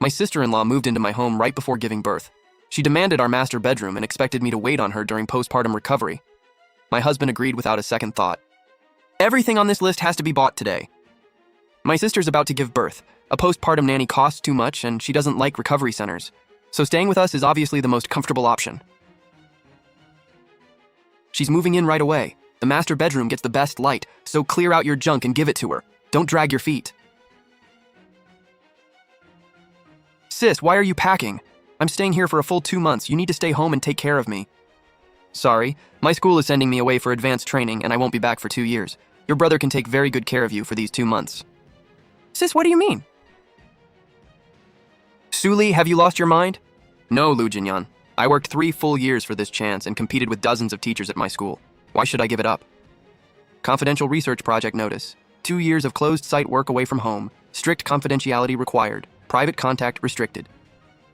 My sister-in-law moved into my home right before giving birth. She demanded our master bedroom and expected me to wait on her during postpartum recovery. My husband agreed without a second thought. Everything on this list has to be bought today. My sister's about to give birth. A postpartum nanny costs too much and she doesn't like recovery centers. So staying with us is obviously the most comfortable option. She's moving in right away. The master bedroom gets the best light, so clear out your junk and give it to her. Don't drag your feet. Sis, why are you packing? I'm staying here for a full 2 months. You need to stay home and take care of me. Sorry, my school is sending me away for advanced training and I won't be back for 2 years. Your brother can take very good care of you for these 2 months. Sis, what do you mean? Suli, have you lost your mind? No, Lu Jinyan. I worked 3 full years for this chance and competed with dozens of teachers at my school. Why should I give it up? Confidential research project notice. 2 years of closed site work away from home. Strict confidentiality required. Private contact restricted.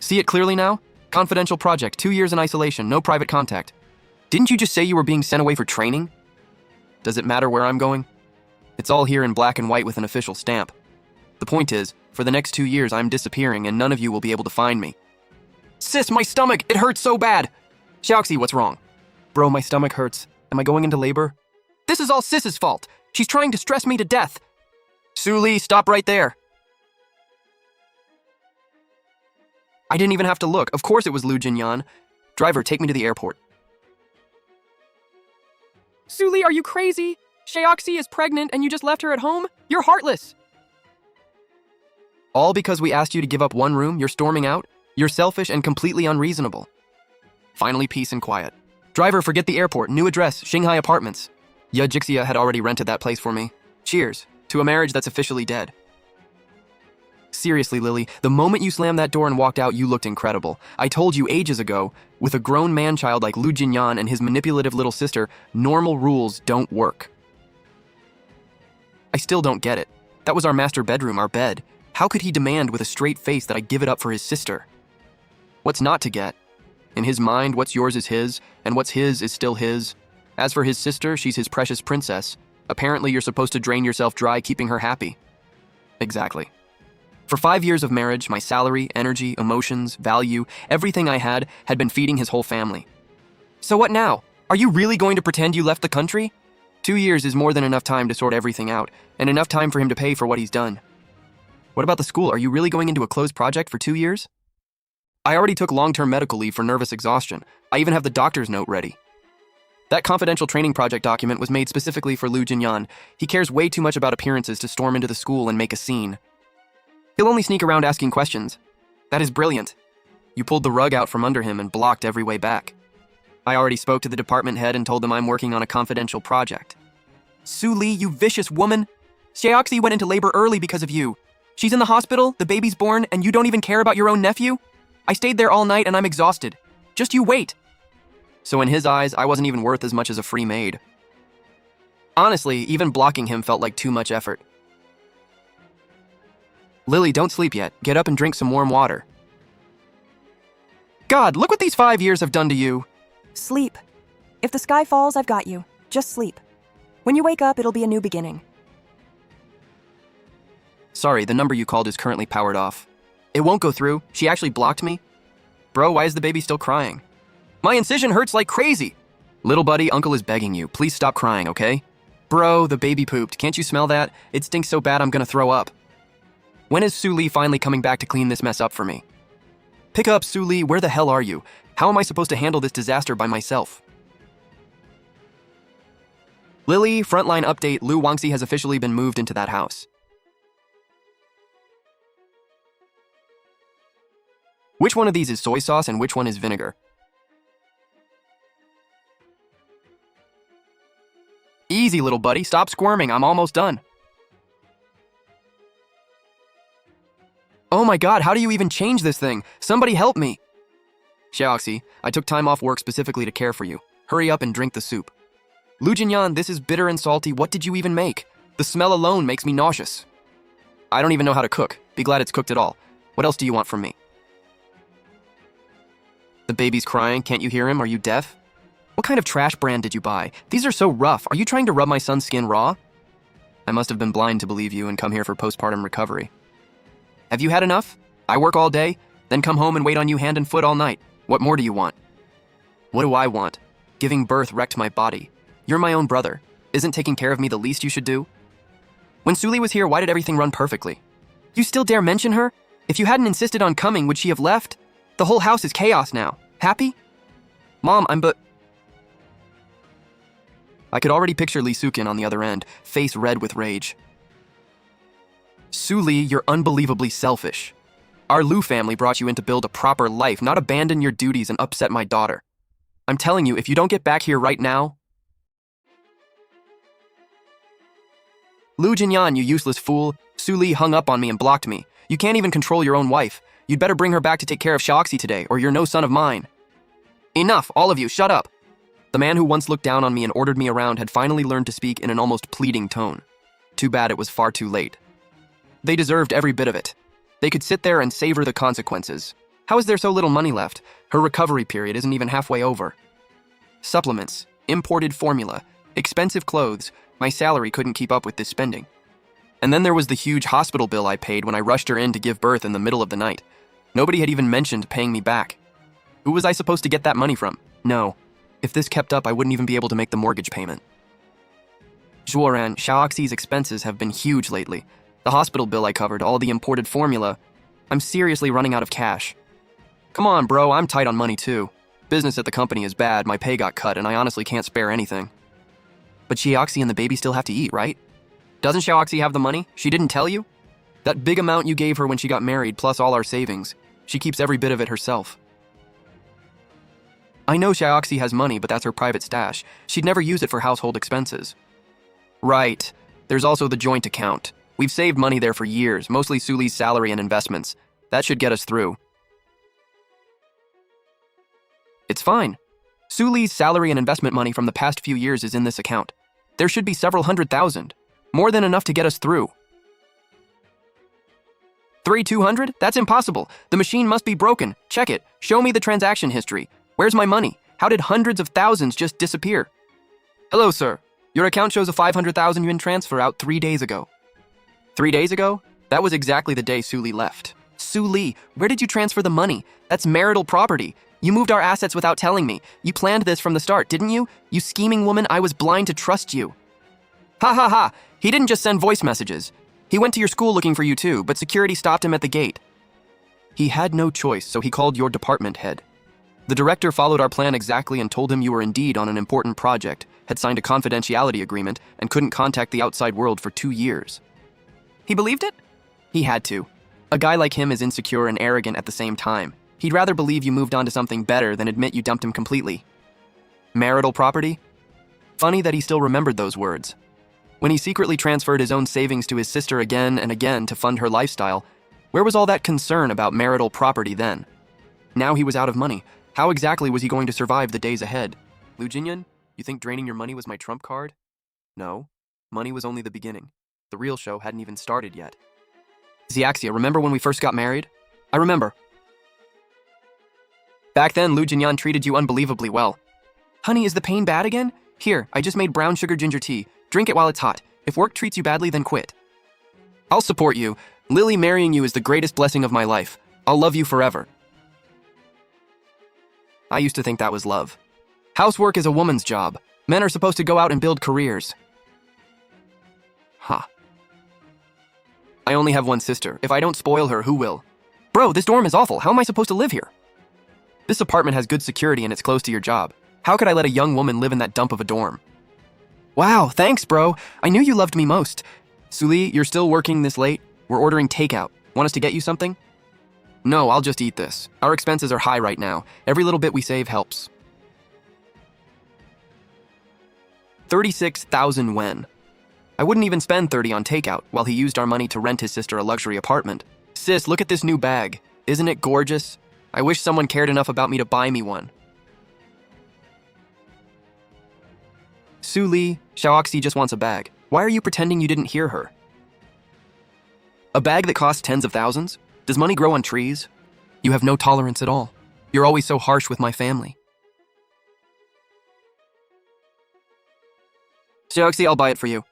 See it clearly now? Confidential project, 2 years in isolation, no private contact. Didn't you just say you were being sent away for training? Does it matter where I'm going? It's all here in black and white with an official stamp. The point is, for the next 2 years I'm disappearing and none of you will be able to find me. Sis, my stomach, it hurts so bad. Xiaoxi, what's wrong? Bro, my stomach hurts. Am I going into labor? This is all Sis's fault. She's trying to stress me to death. Suli, stop right there. I didn't even have to look. Of course it was Lu Jinyan. Driver, take me to the airport. Suli, are you crazy? Xiaoxi is pregnant and you just left her at home? You're heartless. All because we asked you to give up 1 room, you're storming out? You're selfish and completely unreasonable. Finally, peace and quiet. Driver, forget the airport. New address, Shanghai Apartments. Jixia had already rented that place for me. Cheers to a marriage that's officially dead. Seriously, Lily, the moment you slammed that door and walked out, you looked incredible. I told you ages ago, with a grown man-child like Lu Jinyan and his manipulative little sister, normal rules don't work. I still don't get it. That was our master bedroom, our bed. How could he demand with a straight face that I give it up for his sister? What's not to get? In his mind, what's yours is his, and what's his is still his. As for his sister, she's his precious princess. Apparently, you're supposed to drain yourself dry keeping her happy. Exactly. For 5 years of marriage, my salary, energy, emotions, value, everything I had been feeding his whole family. So what now? Are you really going to pretend you left the country? 2 years is more than enough time to sort everything out, and enough time for him to pay for what he's done. What about the school? Are you really going into a closed project for 2 years? I already took long-term medical leave for nervous exhaustion. I even have the doctor's note ready. That confidential training project document was made specifically for Lu Jinyan. He cares way too much about appearances to storm into the school and make a scene. He'll only sneak around asking questions. That is brilliant. You pulled the rug out from under him and blocked every way back. I already spoke to the department head and told them I'm working on a confidential project. Suli, you vicious woman! Xiaoxi went into labor early because of you. She's in the hospital, the baby's born, and you don't even care about your own nephew? I stayed there all night and I'm exhausted. Just you wait. So in his eyes, I wasn't even worth as much as a free maid. Honestly, even blocking him felt like too much effort. Lily, don't sleep yet. Get up and drink some warm water. God, look what these 5 years have done to you. Sleep. If the sky falls, I've got you. Just sleep. When you wake up, it'll be a new beginning. Sorry, the number you called is currently powered off. It won't go through. She actually blocked me. Bro, why is the baby still crying? My incision hurts like crazy. Little buddy, Uncle is begging you. Please stop crying, okay? Bro, the baby pooped. Can't you smell that? It stinks so bad I'm gonna throw up. When is Suli finally coming back to clean this mess up for me? Pick up, Suli. Where the hell are you? How am I supposed to handle this disaster by myself? Lily, frontline update. Lu Wangxi has officially been moved into that house. Which one of these is soy sauce and which one is vinegar? Easy, little buddy. Stop squirming. I'm almost done. Oh my god, how do you even change this thing? Somebody help me. Xiaoxi, I took time off work specifically to care for you. Hurry up and drink the soup. Lu Jinyan, this is bitter and salty. What did you even make? The smell alone makes me nauseous. I don't even know how to cook. Be glad it's cooked at all. What else do you want from me? The baby's crying. Can't you hear him? Are you deaf? What kind of trash brand did you buy? These are so rough. Are you trying to rub my son's skin raw? I must have been blind to believe you and come here for postpartum recovery. Have you had enough? I work all day, then come home and wait on you hand and foot all night. What more do you want? What do I want? Giving birth wrecked my body. You're my own brother. Isn't taking care of me the least you should do? When Suli was here, why did everything run perfectly? You still dare mention her? If you hadn't insisted on coming, would she have left? The whole house is chaos now. Happy? Mom, I could already picture Lee Sukin on the other end, face red with rage. Suli, you're unbelievably selfish. Our Liu family brought you in to build a proper life, not abandon your duties and upset my daughter. I'm telling you, if you don't get back here right now... Lu Jinyan, you useless fool. Suli hung up on me and blocked me. You can't even control your own wife. You'd better bring her back to take care of Xiaoxi today, or you're no son of mine. Enough, all of you, shut up. The man who once looked down on me and ordered me around had finally learned to speak in an almost pleading tone. Too bad it was far too late. They deserved every bit of it. They could sit there and savor the consequences. How is there so little money left? Her recovery period isn't even halfway over. Supplements, imported formula, expensive clothes. My salary couldn't keep up with this spending. And then there was the huge hospital bill I paid when I rushed her in to give birth in the middle of the night. Nobody had even mentioned paying me back. Who was I supposed to get that money from? No. If this kept up, I wouldn't even be able to make the mortgage payment. Zhuoran, Xiaoxi's expenses have been huge lately. The hospital bill I covered, all the imported formula. I'm seriously running out of cash. Come on, bro, I'm tight on money too. Business at the company is bad, my pay got cut, and I honestly can't spare anything. But Xiaoxi and the baby still have to eat, right? Doesn't Xiaoxi have the money? She didn't tell you? That big amount you gave her when she got married, plus all our savings. She keeps every bit of it herself. I know Xiaoxi has money, but that's her private stash. She'd never use it for household expenses. Right. There's also the joint account. We've saved money there for years, mostly Suli's salary and investments. That should get us through. It's fine. Suli's salary and investment money from the past few years is in this account. There should be several $100,000. More than enough to get us through. 200? That's impossible. The machine must be broken. Check it. Show me the transaction history. Where's my money? How did hundreds of thousands just disappear? Hello, sir. Your account shows a 500,000 yuan transfer out 3 days ago. 3 days ago? That was exactly the day Suli left. Suli, where did you transfer the money? That's marital property. You moved our assets without telling me. You planned this from the start, didn't you? You scheming woman, I was blind to trust you. Ha ha ha! He didn't just send voice messages. He went to your school looking for you too, but security stopped him at the gate. He had no choice, so he called your department head. The director followed our plan exactly and told him you were indeed on an important project, had signed a confidentiality agreement, and couldn't contact the outside world for 2 years. He believed it? He had to. A guy like him is insecure and arrogant at the same time. He'd rather believe you moved on to something better than admit you dumped him completely. Marital property? Funny that he still remembered those words. When he secretly transferred his own savings to his sister again and again to fund her lifestyle, where was all that concern about marital property then? Now he was out of money. How exactly was he going to survive the days ahead? Lu Jinyan, you think draining your money was my trump card? No. Money was only the beginning. The real show hadn't even started yet. Xiaxia, remember when we first got married? I remember. Back then, Lu Jinyan treated you unbelievably well. Honey, is the pain bad again? Here, I just made brown sugar ginger tea. Drink it while it's hot. If work treats you badly, then quit. I'll support you. Lily, marrying you is the greatest blessing of my life. I'll love you forever. I used to think that was love. Housework is a woman's job. Men are supposed to go out and build careers. Huh. I only have one sister. If I don't spoil her, who will? Bro, this dorm is awful. How am I supposed to live here? This apartment has good security and it's close to your job. How could I let a young woman live in that dump of a dorm? Wow, thanks, bro. I knew you loved me most. Suli, you're still working this late? We're ordering takeout. Want us to get you something? No, I'll just eat this. Our expenses are high right now. Every little bit we save helps. 36,000 wen. I wouldn't even spend 30 on takeout while he used our money to rent his sister a luxury apartment. Sis, look at this new bag. Isn't it gorgeous? I wish someone cared enough about me to buy me one. Suli, Xiaoxi just wants a bag. Why are you pretending you didn't hear her? A bag that costs tens of thousands? Does money grow on trees? You have no tolerance at all. You're always so harsh with my family. Xiaoxi, I'll buy it for you.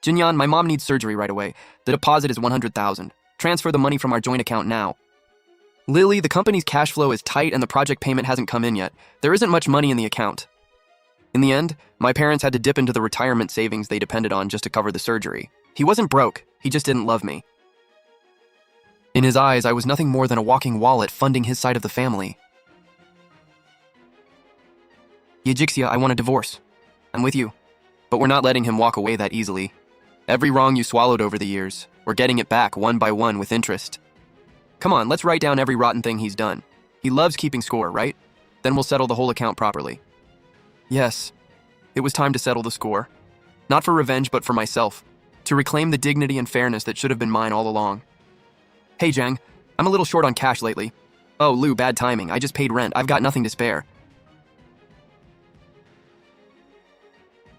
Jinyan, my mom needs surgery right away. The deposit is 100,000. Transfer the money from our joint account now. Lily, the company's cash flow is tight and the project payment hasn't come in yet. There isn't much money in the account. In the end, my parents had to dip into the retirement savings they depended on just to cover the surgery. He wasn't broke, he just didn't love me. In his eyes, I was nothing more than a walking wallet funding his side of the family. Yajixia, I want a divorce. I'm with you. But we're not letting him walk away that easily. Every wrong you swallowed over the years, we're getting it back one by one with interest. Come on, let's write down every rotten thing he's done. He loves keeping score, right? Then we'll settle the whole account properly. Yes, it was time to settle the score. Not for revenge, but for myself. To reclaim the dignity and fairness that should have been mine all along. Hey, Zhang, I'm a little short on cash lately. Oh, Lou, bad timing. I just paid rent. I've got nothing to spare.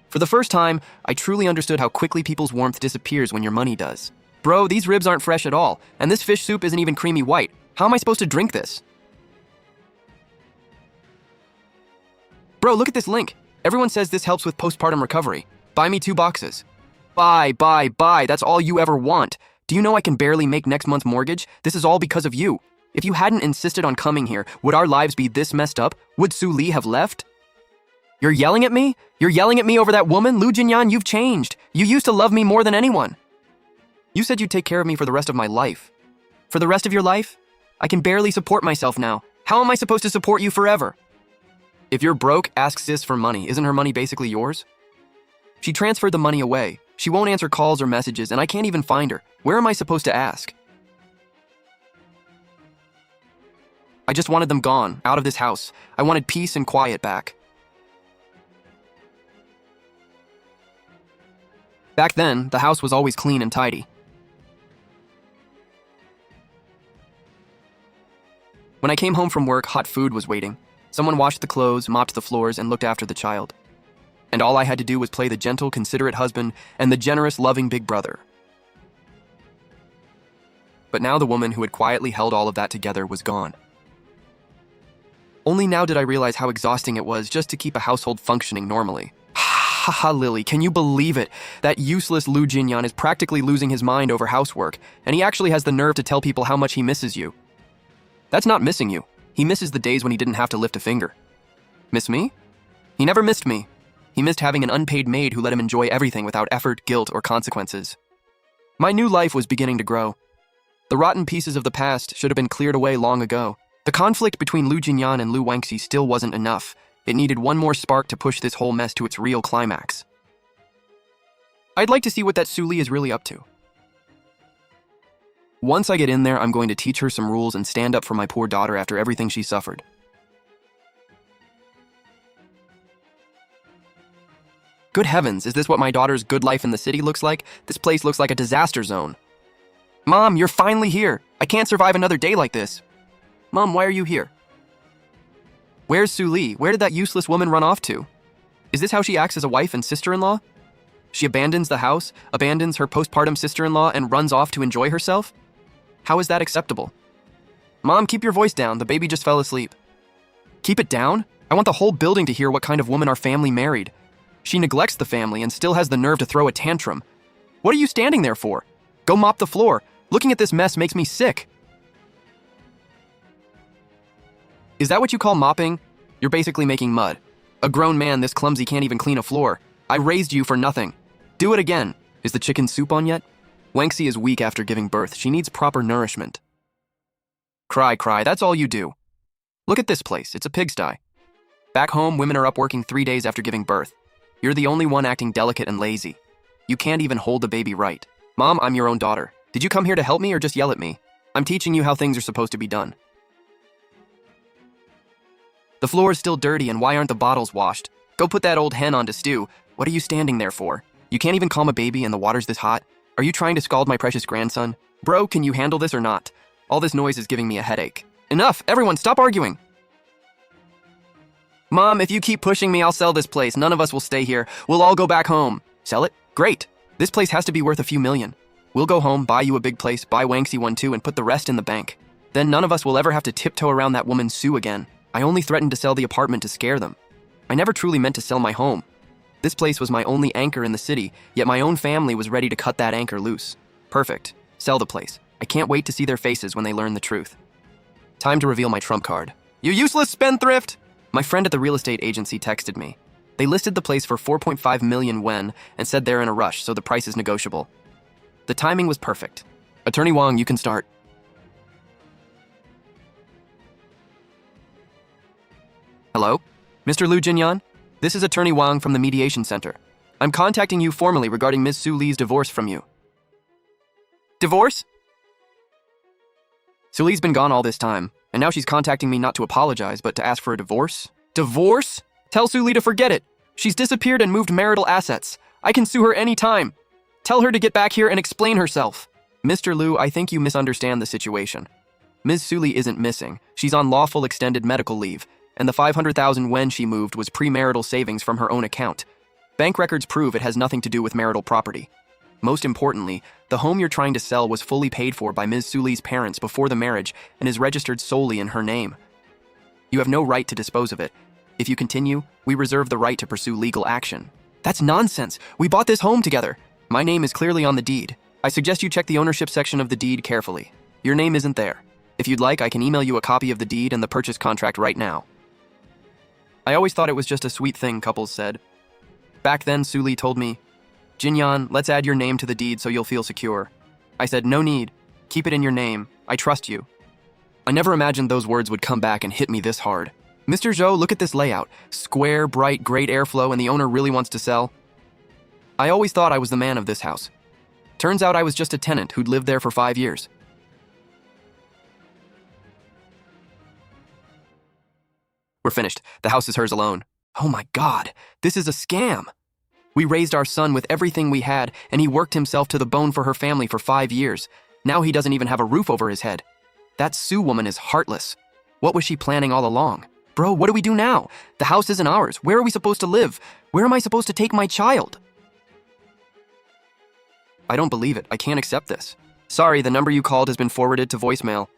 For the first time, I truly understood how quickly people's warmth disappears when your money does. Bro, these ribs aren't fresh at all, and this fish soup isn't even creamy white. How am I supposed to drink this? Bro, look at this link. Everyone says this helps with postpartum recovery. Buy me 2 boxes. Buy. That's all you ever want. Do you know I can barely make next month's mortgage? This is all because of you. If you hadn't insisted on coming here, would our lives be this messed up? Would Su Li have left? You're yelling at me? You're yelling at me over that woman? Lu Jinyan, you've changed. You used to love me more than anyone. You said you'd take care of me for the rest of my life. For the rest of your life? I can barely support myself now. How am I supposed to support you forever? If you're broke, ask sis for money. Isn't her money basically yours? She transferred the money away. She won't answer calls or messages, and I can't even find her. Where am I supposed to ask? I just wanted them gone, out of this house. I wanted peace and quiet back. Back then, the house was always clean and tidy. When I came home from work, hot food was waiting. Someone washed the clothes, mopped the floors, and looked after the child. And all I had to do was play the gentle, considerate husband and the generous, loving big brother. But now the woman who had quietly held all of that together was gone. Only now did I realize how exhausting it was just to keep a household functioning normally. Haha, Lily, can you believe it? That useless Lu Jinyan is practically losing his mind over housework, and he actually has the nerve to tell people how much he misses you. That's not missing you. He misses the days when he didn't have to lift a finger. Miss me? He never missed me. He missed having an unpaid maid who let him enjoy everything without effort, guilt, or consequences. My new life was beginning to grow. The rotten pieces of the past should have been cleared away long ago. The conflict between Lu Jinyan and Lu Wangxi still wasn't enough. It needed one more spark to push this whole mess to its real climax. I'd like to see what that Su Li is really up to. Once I get in there, I'm going to teach her some rules and stand up for my poor daughter after everything she suffered. Good heavens, is this what my daughter's good life in the city looks like? This place looks like a disaster zone. Mom, you're finally here. I can't survive another day like this. Mom, why are you here? Where's Su Li? Where did that useless woman run off to? Is this how she acts as a wife and sister-in-law? She abandons the house, abandons her postpartum sister-in-law, and runs off to enjoy herself? How is that acceptable? Mom, keep your voice down. The baby just fell asleep. Keep it down? I want the whole building to hear what kind of woman our family married. She neglects the family and still has the nerve to throw a tantrum. What are you standing there for? Go mop the floor. Looking at this mess makes me sick. Is that what you call mopping? You're basically making mud. A grown man this clumsy can't even clean a floor. I raised you for nothing. Do it again. Is the chicken soup on yet? Wangxi is weak after giving birth. She needs proper nourishment. Cry, that's all you do. Look at this place. It's a pigsty. Back home, women are up working 3 days after giving birth. You're the only one acting delicate and lazy. You can't even hold the baby right. Mom, I'm your own daughter. Did you come here to help me or just yell at me? I'm teaching you how things are supposed to be done. The floor is still dirty, and why aren't the bottles washed? Go put that old hen on to stew. What are you standing there for? You can't even calm a baby and the water's this hot? Are you trying to scald my precious grandson? Bro, can you handle this or not? All this noise is giving me a headache. Enough! Everyone, stop arguing! Mom, if you keep pushing me, I'll sell this place. None of us will stay here. We'll all go back home. Sell it? Great! This place has to be worth a few million. We'll go home, buy you a big place, buy Wangxi one too, and put the rest in the bank. Then none of us will ever have to tiptoe around that woman Sue again. I only threatened to sell the apartment to scare them. I never truly meant to sell my home. This place was my only anchor in the city, yet my own family was ready to cut that anchor loose. Perfect. Sell the place. I can't wait to see their faces when they learn the truth. Time to reveal my trump card. You useless spendthrift! My friend at the real estate agency texted me. They listed the place for 4.5 million yuan and said they're in a rush, so the price is negotiable. The timing was perfect. Attorney Wang, you can start. Hello? Mr. Lu Jinyan? This is Attorney Wang from the Mediation Center. I'm contacting you formally regarding Ms. Su Li's divorce from you. Divorce? Su Li's been gone all this time, and now she's contacting me not to apologize, but to ask for a divorce? Divorce? Tell Su Li to forget it. She's disappeared and moved marital assets. I can sue her anytime. Tell her to get back here and explain herself. Mr. Lu, I think you misunderstand the situation. Ms. Su Li isn't missing. She's on lawful extended medical leave, and the 500,000 yuan she moved was premarital savings from her own account. Bank records prove it has nothing to do with marital property. Most importantly, the home you're trying to sell was fully paid for by Ms. Su Li's parents before the marriage and is registered solely in her name. You have no right to dispose of it. If you continue, we reserve the right to pursue legal action. That's nonsense. We bought this home together. My name is clearly on the deed. I suggest you check the ownership section of the deed carefully. Your name isn't there. If you'd like, I can email you a copy of the deed and the purchase contract right now. I always thought it was just a sweet thing couples said. Back then, Su Li told me, Jinyan, let's add your name to the deed so you'll feel secure. I said, no need. Keep it in your name. I trust you. I never imagined those words would come back and hit me this hard. Mr. Zhou, look at this layout. Square, bright, great airflow, and the owner really wants to sell. I always thought I was the man of this house. Turns out I was just a tenant who'd lived there for 5 years. We're finished. The house is hers alone. Oh my God, this is a scam. We raised our son with everything we had, and he worked himself to the bone for her family for 5 years. Now he doesn't even have a roof over his head. That Su woman is heartless. What was she planning all along? Bro, what do we do now? The house isn't ours. Where are we supposed to live? Where am I supposed to take my child? I don't believe it. I can't accept this. Sorry, the number you called has been forwarded to voicemail.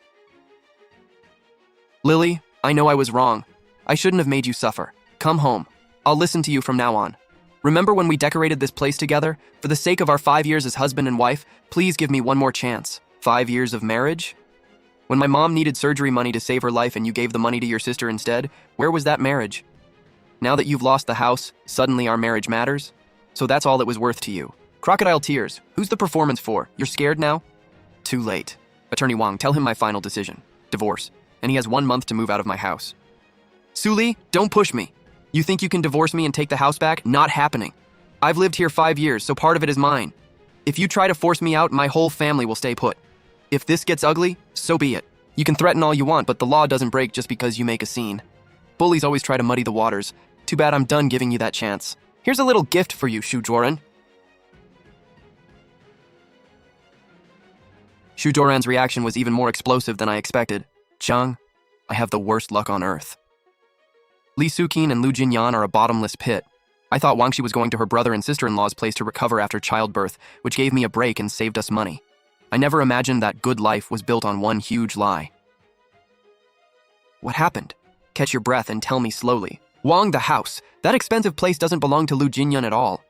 Lily, I know I was wrong. I shouldn't have made you suffer. Come home. I'll listen to you from now on. Remember when we decorated this place together? For the sake of our 5 years as husband and wife, please give me one more chance. 5 years of marriage? When my mom needed surgery money to save her life and you gave the money to your sister instead, where was that marriage? Now that you've lost the house, suddenly our marriage matters? So that's all it was worth to you. Crocodile tears. Who's the performance for? You're scared now? Too late. Attorney Wang, tell him my final decision. Divorce. And he has 1 month to move out of my house. Su Li, don't push me. You think you can divorce me and take the house back? Not happening. I've lived here 5 years, so part of it is mine. If you try to force me out, my whole family will stay put. If this gets ugly, so be it. You can threaten all you want, but the law doesn't break just because you make a scene. Bullies always try to muddy the waters. Too bad I'm done giving you that chance. Here's a little gift for you, Shu Joran. Shu Joran's reaction was even more explosive than I expected. Zhang, I have the worst luck on earth. Li Suqin and Lu Jinyan are a bottomless pit. I thought Wangxi was going to her brother and sister-in-law's place to recover after childbirth, which gave me a break and saved us money. I never imagined that good life was built on one huge lie. What happened? Catch your breath and tell me slowly. Wang, the house. That expensive place doesn't belong to Lu Jinyan at all.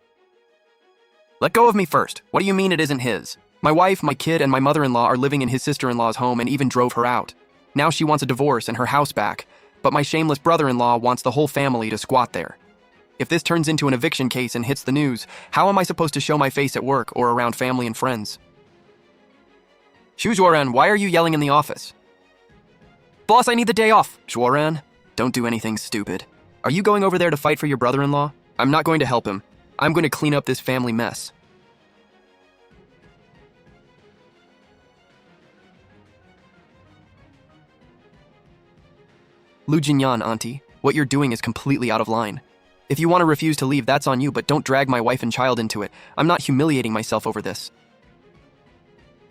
Let go of me first. What do you mean it isn't his? My wife, my kid, and my mother-in-law are living in his sister-in-law's home and even drove her out. Now she wants a divorce and her house back, but my shameless brother-in-law wants the whole family to squat there. If this turns into an eviction case and hits the news, how am I supposed to show my face at work or around family and friends? Shu Zhuoran, why are you yelling in the office? Boss, I need the day off. Zhuoran, don't do anything stupid. Are you going over there to fight for your brother-in-law? I'm not going to help him. I'm going to clean up this family mess. Lu Jinyan, auntie, what you're doing is completely out of line. If you want to refuse to leave, that's on you, but don't drag my wife and child into it. I'm not humiliating myself over this.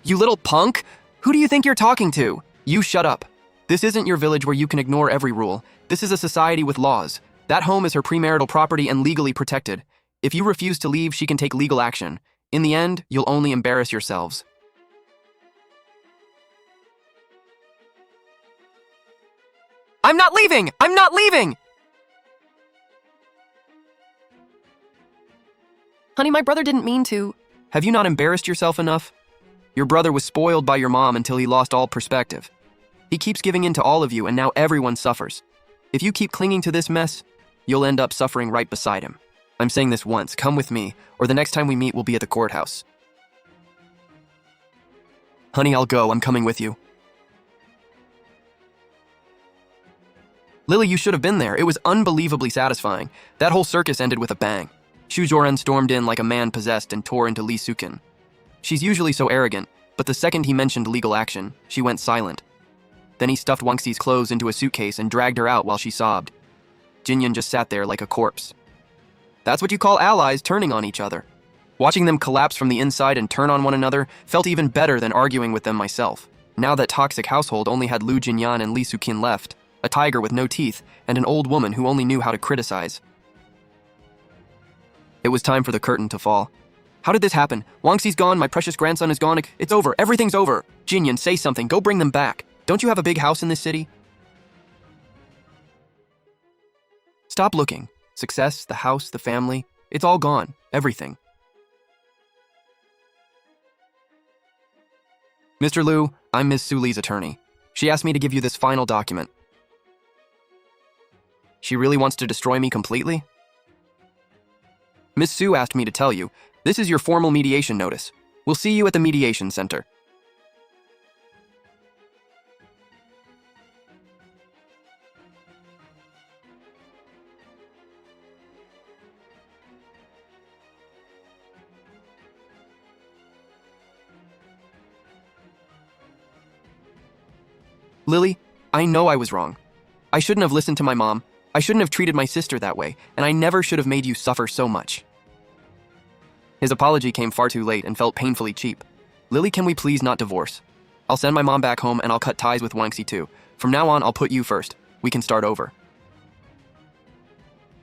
You little punk! Who do you think you're talking to? You shut up. This isn't your village where you can ignore every rule. This is a society with laws. That home is her premarital property and legally protected. If you refuse to leave, she can take legal action. In the end, you'll only embarrass yourselves. I'm not leaving! I'm not leaving! Honey, my brother didn't mean to. Have you not embarrassed yourself enough? Your brother was spoiled by your mom until he lost all perspective. He keeps giving in to all of you, and now everyone suffers. If you keep clinging to this mess, you'll end up suffering right beside him. I'm saying this once. Come with me, or the next time we meet will be at the courthouse. Honey, I'll go. I'm coming with you. Lily, you should have been there. It was unbelievably satisfying. That whole circus ended with a bang. Shu Joran stormed in like a man possessed and tore into Lee Sukin. She's usually so arrogant, but the second he mentioned legal action, she went silent. Then he stuffed Wang Xi's clothes into a suitcase and dragged her out while she sobbed. Jinyan just sat there like a corpse. That's what you call allies turning on each other. Watching them collapse from the inside and turn on one another felt even better than arguing with them myself. Now that toxic household only had Lu Jinyan and Li Sukin left, a tiger with no teeth, and an old woman who only knew how to criticize. It was time for the curtain to fall. How did this happen? Wang Xi's gone, my precious grandson is gone, it's over, everything's over. Jinyan, say something, go bring them back. Don't you have a big house in this city? Stop looking. Success, the house, the family, it's all gone, everything. Mr. Liu, I'm Ms. Su Li's attorney. She asked me to give you this final document. She really wants to destroy me completely? Miss Su asked me to tell you, this is your formal mediation notice. We'll see you at the mediation center. Lily, I know I was wrong. I shouldn't have listened to my mom. I shouldn't have treated my sister that way, and I never should have made you suffer so much. His apology came far too late and felt painfully cheap. Lily, can we please not divorce? I'll send my mom back home and I'll cut ties with Wang Xi too. From now on, I'll put you first. We can start over.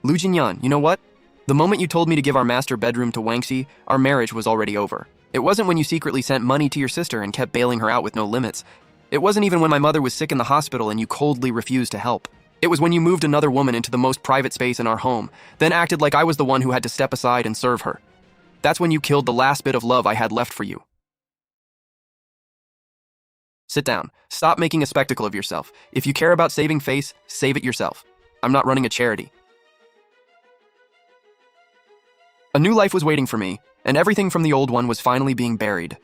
Lu Jinyan, you know what? The moment you told me to give our master bedroom to Wang Xi, our marriage was already over. It wasn't when you secretly sent money to your sister and kept bailing her out with no limits. It wasn't even when my mother was sick in the hospital and you coldly refused to help. It was when you moved another woman into the most private space in our home, then acted like I was the one who had to step aside and serve her. That's when you killed the last bit of love I had left for you. Sit down. Stop making a spectacle of yourself. If you care about saving face, save it yourself. I'm not running a charity. A new life was waiting for me, and everything from the old one was finally being buried.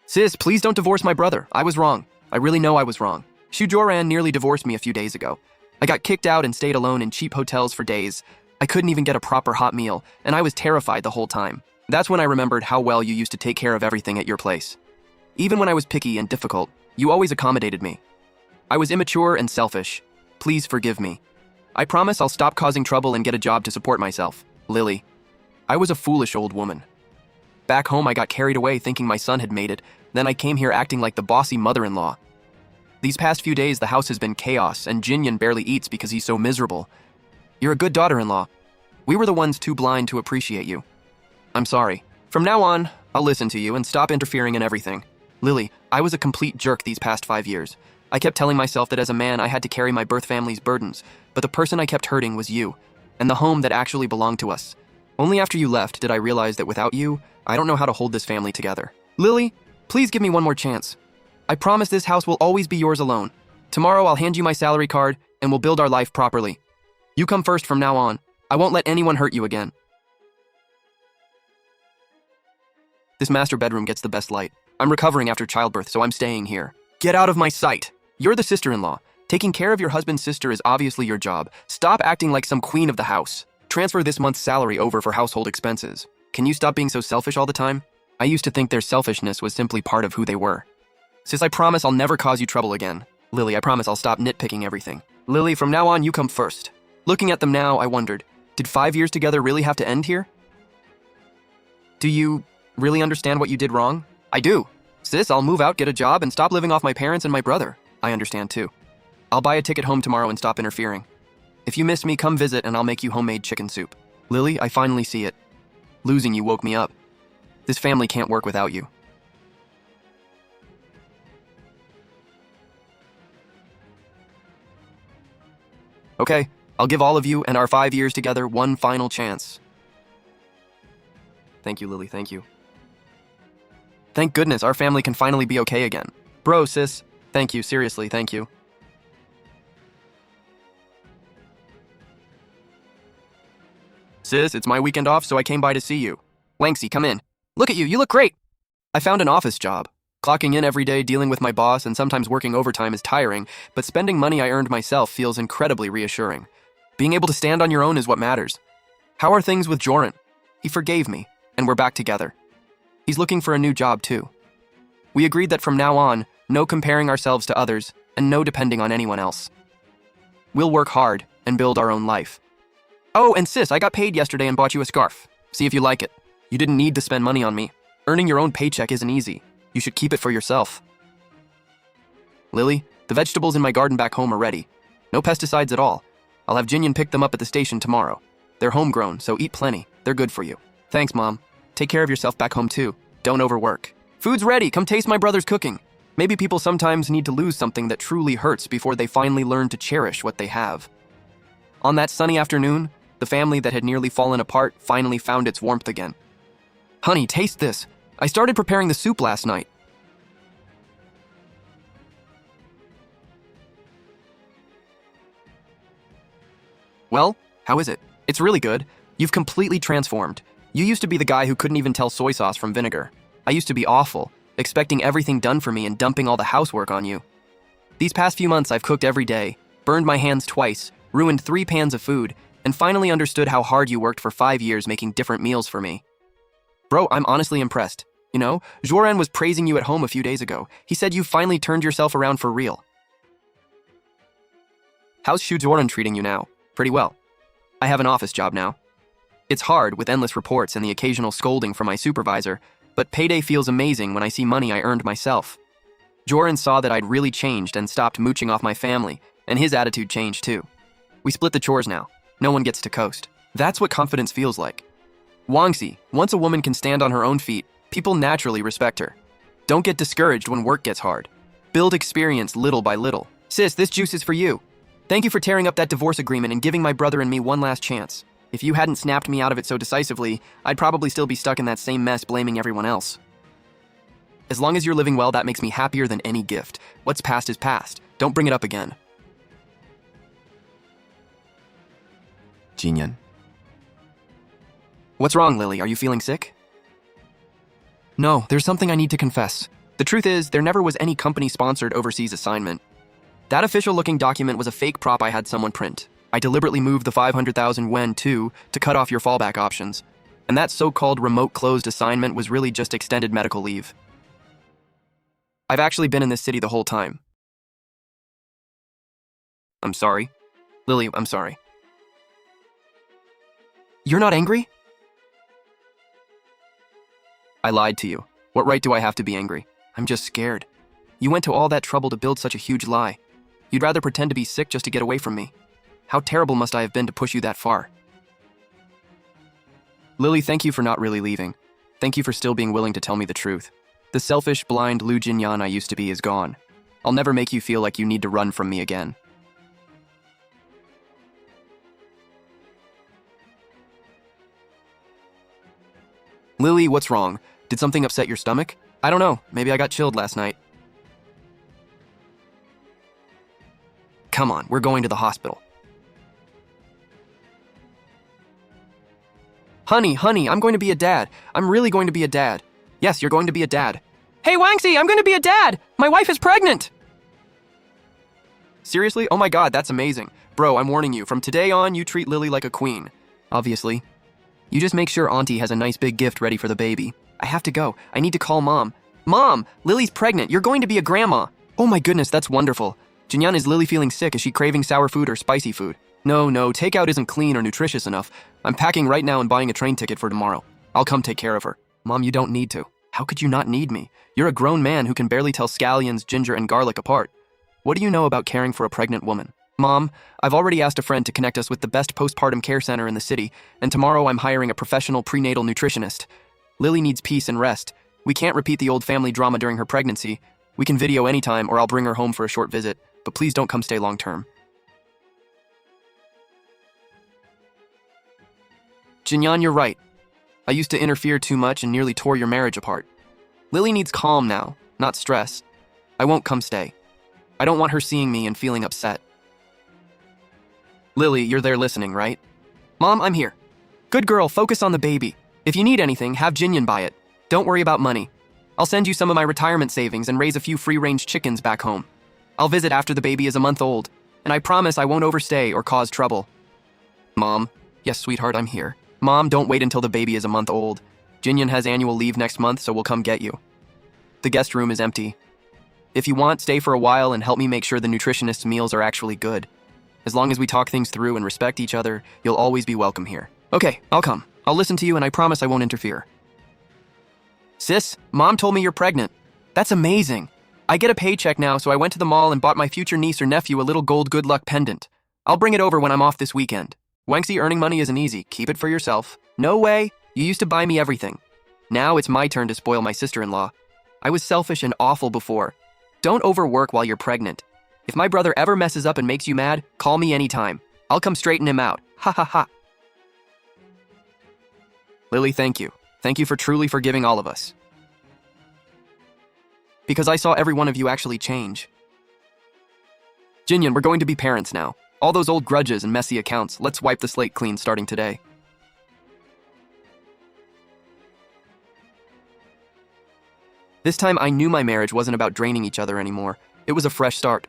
Sis, please don't divorce my brother. I was wrong. I really know I was wrong. Shu Joran nearly divorced me a few days ago. I got kicked out and stayed alone in cheap hotels for days. I couldn't even get a proper hot meal, and I was terrified the whole time. That's when I remembered how well you used to take care of everything at your place. Even when I was picky and difficult, you always accommodated me. I was immature and selfish. Please forgive me. I promise I'll stop causing trouble and get a job to support myself. Lily. I was a foolish old woman. Back home, I got carried away thinking my son had made it. Then I came here acting like the bossy mother-in-law. These past few days, the house has been chaos, and Jinyan barely eats because he's so miserable. You're a good daughter-in-law. We were the ones too blind to appreciate you. I'm sorry. From now on, I'll listen to you and stop interfering in everything. Lily, I was a complete jerk these past 5 years. I kept telling myself that as a man, I had to carry my birth family's burdens, but the person I kept hurting was you, and the home that actually belonged to us. Only after you left did I realize that without you, I don't know how to hold this family together. Lily, please give me one more chance. I promise this house will always be yours alone. Tomorrow I'll hand you my salary card and we'll build our life properly. You come first from now on. I won't let anyone hurt you again. This master bedroom gets the best light. I'm recovering after childbirth, so I'm staying here. Get out of my sight. You're the sister-in-law. Taking care of your husband's sister is obviously your job. Stop acting like some queen of the house. Transfer this month's salary over for household expenses. Can you stop being so selfish all the time? I used to think their selfishness was simply part of who they were. Sis, I promise I'll never cause you trouble again. Lily, I promise I'll stop nitpicking everything. Lily, from now on, you come first. Looking at them now, I wondered, did 5 years together really have to end here? Do you really understand what you did wrong? I do. Sis, I'll move out, get a job, and stop living off my parents and my brother. I understand too. I'll buy a ticket home tomorrow and stop interfering. If you miss me, come visit and I'll make you homemade chicken soup. Lily, I finally see it. Losing you woke me up. This family can't work without you. Okay, I'll give all of you and our 5 years together one final chance. Thank you, Lily, thank you. Thank goodness our family can finally be okay again. Bro, sis, thank you, seriously, thank you. Sis, it's my weekend off, so I came by to see you. Wanksy, come in. Look at you, you look great. I found an office job. Clocking in every day, dealing with my boss, and sometimes working overtime is tiring, but spending money I earned myself feels incredibly reassuring. Being able to stand on your own is what matters. How are things with Joran? He forgave me, and we're back together. He's looking for a new job, too. We agreed that from now on, no comparing ourselves to others, and no depending on anyone else. We'll work hard and build our own life. Oh, and sis, I got paid yesterday and bought you a scarf. See if you like it. You didn't need to spend money on me. Earning your own paycheck isn't easy. You should keep it for yourself. Lily, the vegetables in my garden back home are ready. No pesticides at all. I'll have Jinyan pick them up at the station tomorrow. They're homegrown, so eat plenty. They're good for you. Thanks, Mom. Take care of yourself back home, too. Don't overwork. Food's ready. Come taste my brother's cooking. Maybe people sometimes need to lose something that truly hurts before they finally learn to cherish what they have. On that sunny afternoon, the family that had nearly fallen apart finally found its warmth again. Honey, taste this. I started preparing the soup last night. Well, how is it? It's really good. You've completely transformed. You used to be the guy who couldn't even tell soy sauce from vinegar. I used to be awful, expecting everything done for me and dumping all the housework on you. These past few months I've cooked every day, burned my hands twice, ruined 3 pans of food, and finally understood how hard you worked for 5 years making different meals for me. Bro, I'm honestly impressed. You know, Joran was praising you at home a few days ago. He said you finally turned yourself around for real. How's Joran treating you now? Pretty well. I have an office job now. It's hard with endless reports and the occasional scolding from my supervisor, but payday feels amazing when I see money I earned myself. Joran saw that I'd really changed and stopped mooching off my family, and his attitude changed too. We split the chores now. No one gets to coast. That's what confidence feels like. Wangxi, once a woman can stand on her own feet, people naturally respect her. Don't get discouraged when work gets hard. Build experience little by little. Sis, this juice is for you. Thank you for tearing up that divorce agreement and giving my brother and me one last chance. If you hadn't snapped me out of it so decisively, I'd probably still be stuck in that same mess blaming everyone else. As long as you're living well, that makes me happier than any gift. What's past is past. Don't bring it up again. Jinyan. What's wrong, Lily? Are you feeling sick? No, there's something I need to confess. The truth is, there never was any company-sponsored overseas assignment. That official-looking document was a fake prop I had someone print. I deliberately moved the 500,000 yuan too to cut off your fallback options. And that so-called remote closed assignment was really just extended medical leave. I've actually been in this city the whole time. I'm sorry. Lily, I'm sorry. You're not angry? I lied to you. What right do I have to be angry? I'm just scared. You went to all that trouble to build such a huge lie. You'd rather pretend to be sick just to get away from me. How terrible must I have been to push you that far? Lily, thank you for not really leaving. Thank you for still being willing to tell me the truth. The selfish, blind Lu Jinyan I used to be is gone. I'll never make you feel like you need to run from me again. Lily, what's wrong? Did something upset your stomach? I don't know. Maybe I got chilled last night. Come on, we're going to the hospital. Honey, I'm going to be a dad. I'm really going to be a dad. Yes, you're going to be a dad. Hey, Wangxi, I'm going to be a dad! My wife is pregnant! Seriously? Oh my god, that's amazing. Bro, I'm warning you, from today on, you treat Lily like a queen. Obviously. You just make sure Auntie has a nice big gift ready for the baby. I have to go. I need to call Mom. Mom, Lily's pregnant. You're going to be a grandma. Oh my goodness, that's wonderful. Jinyan, is Lily feeling sick? Is she craving sour food or spicy food? No, takeout isn't clean or nutritious enough. I'm packing right now and buying a train ticket for tomorrow. I'll come take care of her. Mom, you don't need to. How could you not need me? You're a grown man who can barely tell scallions, ginger, and garlic apart. What do you know about caring for a pregnant woman? Mom, I've already asked a friend to connect us with the best postpartum care center in the city, and tomorrow I'm hiring a professional prenatal nutritionist. Lily needs peace and rest. We can't repeat the old family drama during her pregnancy. We can video anytime, or I'll bring her home for a short visit, but please don't come stay long term. Jinyan, you're right. I used to interfere too much and nearly tore your marriage apart. Lily needs calm now, not stress. I won't come stay. I don't want her seeing me and feeling upset. Lily, you're there listening, right? Mom, I'm here. Good girl, focus on the baby. If you need anything, have Jinyan buy it. Don't worry about money. I'll send you some of my retirement savings and raise a few free-range chickens back home. I'll visit after the baby is a month old, and I promise I won't overstay or cause trouble. Mom, yes, sweetheart, I'm here. Mom, don't wait until the baby is a month old. Jinyan has annual leave next month, so we'll come get you. The guest room is empty. If you want, stay for a while and help me make sure the nutritionist's meals are actually good. As long as we talk things through and respect each other, you'll always be welcome here. Okay, I'll come. I'll listen to you and I promise I won't interfere. Sis, Mom told me you're pregnant. That's amazing. I get a paycheck now, so I went to the mall and bought my future niece or nephew a little gold good luck pendant. I'll bring it over when I'm off this weekend. Wanksy, earning money isn't easy. Keep it for yourself. No way. You used to buy me everything. Now it's my turn to spoil my sister-in-law. I was selfish and awful before. Don't overwork while you're pregnant. If my brother ever messes up and makes you mad, call me anytime. I'll come straighten him out. Ha ha ha. Lily, thank you. Thank you for truly forgiving all of us. Because I saw every one of you actually change. Jinyan, we're going to be parents now. All those old grudges and messy accounts, let's wipe the slate clean starting today. This time I knew my marriage wasn't about draining each other anymore. It was a fresh start.